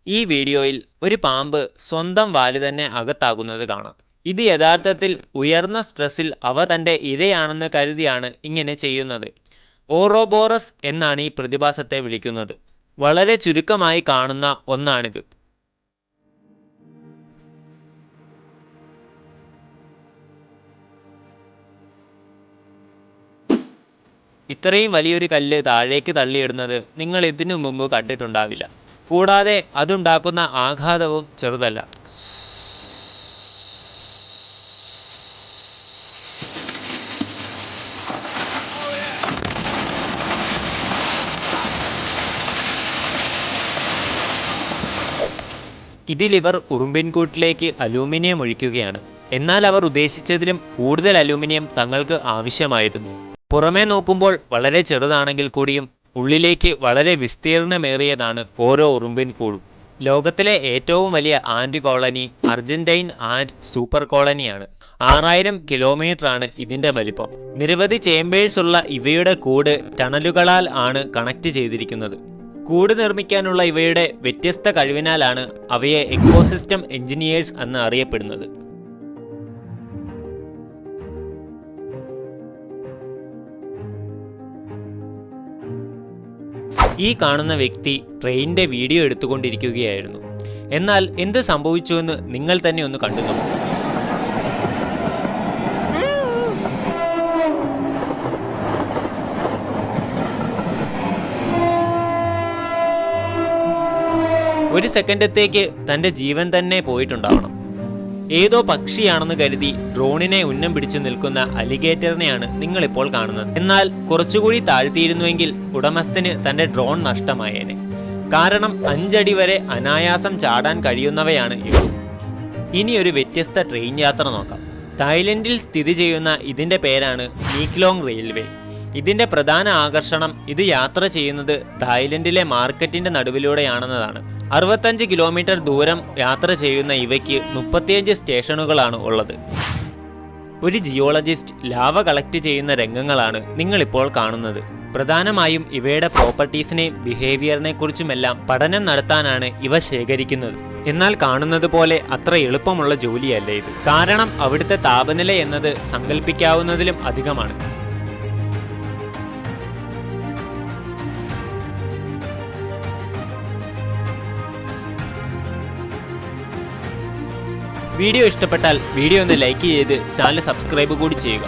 ഈ വീഡിയോയിൽ ഒരു പാമ്പ് സ്വന്തം വാല് തന്നെ അകത്താകുന്നത് കാണാം. ഇത് യഥാർത്ഥത്തിൽ ഉയർന്ന സ്ട്രെസ്സിൽ അവ തൻ്റെ ഇരയാണെന്ന് കരുതിയാണ് ഇങ്ങനെ ചെയ്യുന്നത്. ഓറോബോറസ് എന്നാണ് ഈ പ്രതിഭാസത്തെ വിളിക്കുന്നത്. വളരെ ചുരുക്കമായി കാണുന്ന ഒന്നാണിത്. ഇത്രയും വലിയൊരു കല്ല് താഴേക്ക് തള്ളിയിടുന്നത് നിങ്ങൾ ഇതിനു മുമ്പ് കണ്ടിട്ടുണ്ടാവില്ല. കൂടാതെ അതുണ്ടാക്കുന്ന ആഘാതവും ചെറുതല്ല. ഇതിലിവർ ഉറുമ്പിൻകൂട്ടിലേക്ക് അലൂമിനിയം ഒഴിക്കുകയാണ്. എന്നാൽ അവർ ഉദ്ദേശിച്ചതിലും കൂടുതൽ അലൂമിനിയം തങ്ങൾക്ക് ആവശ്യമായിരുന്നു. പുറമേ നോക്കുമ്പോൾ വളരെ ചെറുതാണെങ്കിൽ കൂടിയും ഉള്ളിലേക്ക് വളരെ വിസ്തീർണമേറിയതാണ് ഓരോ ഉറുമ്പിൻകൂടും. ലോകത്തിലെ ഏറ്റവും വലിയ ant colony Argentine ant super കോളനിയാണ്. 6000 കിലോമീറ്ററാണ് ഇതിന്റെ വലിപ്പം. നിരവധി ചേമ്പേഴ്സ് ഉള്ള ഇവയുടെ കൂട് ടണലുകളാൽ ആണ് കണക്ട് ചെയ്തിരിക്കുന്നത്. കൂട് നിർമ്മിക്കാനുള്ള ഇവയുടെ വ്യത്യസ്ത കഴിവിനാലാണ് അവയെ എക്കോസിസ്റ്റം എഞ്ചിനീയേഴ്സ് എന്ന് അറിയപ്പെടുന്നത്. ഈ കാണുന്ന വ്യക്തി ട്രെയിനിന്റെ വീഡിയോ എടുത്തുകൊണ്ടിരിക്കുകയായിരുന്നു. എന്നാൽ എന്ത് സംഭവിച്ചുവെന്ന് നിങ്ങൾ തന്നെ ഒന്ന് കണ്ടു നോക്കൂ. ഒരു സെക്കൻഡത്തേക്ക് തൻ്റെ ജീവൻ തന്നെ പോയിട്ടുണ്ടാവണം. ഏതോ പക്ഷിയാണെന്ന് കരുതി ഡ്രോണിനെ ഉന്നം പിടിച്ചു നിൽക്കുന്ന അലിഗേറ്ററിനെയാണ് നിങ്ങളിപ്പോൾ കാണുന്നത്. എന്നാൽ കുറച്ചുകൂടി താഴ്ത്തിയിരുന്നുവെങ്കിൽ ഉടമസ്ഥന് തൻ്റെ ഡ്രോൺ നഷ്ടമായേനെ. കാരണം 5 അടി വരെ അനായാസം ചാടാൻ കഴിയുന്നവയാണ് ഇവ. ഇനി ഒരു വ്യത്യസ്ത ട്രെയിൻ യാത്ര നോക്കാം. തായ്ലൻഡിൽ സ്ഥിതി ചെയ്യുന്ന ഇതിൻ്റെ പേരാണ് മീക്ലോങ് റെയിൽവേ. ഇതിൻ്റെ പ്രധാന ആകർഷണം ഇത് യാത്ര ചെയ്യുന്നത് തായ്ലൻഡിലെ മാർക്കറ്റിൻ്റെ നടുവിലൂടെയാണെന്നതാണ്. 65 കിലോമീറ്റർ ദൂരം യാത്ര ചെയ്യുന്ന ഇവയ്ക്ക് 35 സ്റ്റേഷനുകളാണ് ഉള്ളത്. ഒരു ജിയോളജിസ്റ്റ് ലാവ കളക്ട് ചെയ്യുന്ന രംഗങ്ങളാണ് നിങ്ങളിപ്പോൾ കാണുന്നത്. പ്രധാനമായും ഇവയുടെ പ്രോപ്പർട്ടീസിനെയും ബിഹേവിയറിനെ കുറിച്ചുമെല്ലാം പഠനം നടത്താനാണ് ഇവ ശേഖരിക്കുന്നത്. എന്നാൽ കാണുന്നത് പോലെ അത്ര എളുപ്പമുള്ള ജോലിയല്ല ഇത്. കാരണം അവിടുത്തെ താപനില എന്നത് സങ്കല്പിക്കാവുന്നതിലും അധികമാണ്. വീഡിയോ ഇഷ്ടപ്പെട്ടാൽ വീഡിയോ ഒന്ന് ലൈക്ക് ചെയ്ത് ചാനൽ സബ്സ്ക്രൈബ് കൂടി ചെയ്യുക.